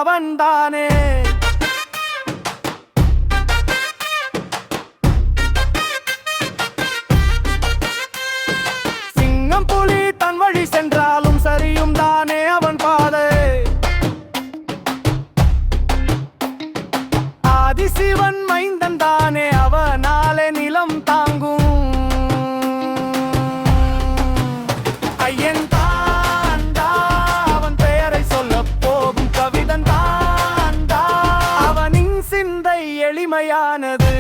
அவன்தானே. சிங்கம் புலி தன் வழி சென்றாலும் சரியும் தானே அவன் பாதை. ஆதிசிவன் மைந்தன் தானே அவனாலே நிலம் தாங்கும். ஐயன் தாண்டா அவன் பெயரை சொல்ல போகும் கவிதன் தாண்டா அவனின் சிந்தை எளிமையானது.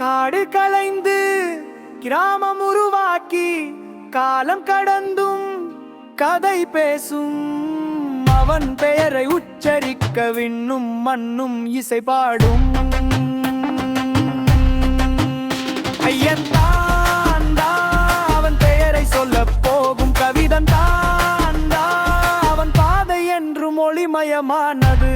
காடு கலைந்து கிராமம் உருவாக்கி காலம் கடந்தும் கதை பேசும் அவன் பெயரை உச்சரிக்க விண்ணும் மண்ணும் இசை பாடும். ஐயன் தாண்டா அவன் பெயரை சொல்ல போகும் கவிதன் தாண்டா அவன் பாதை என்றும் ஒளிமயமானது.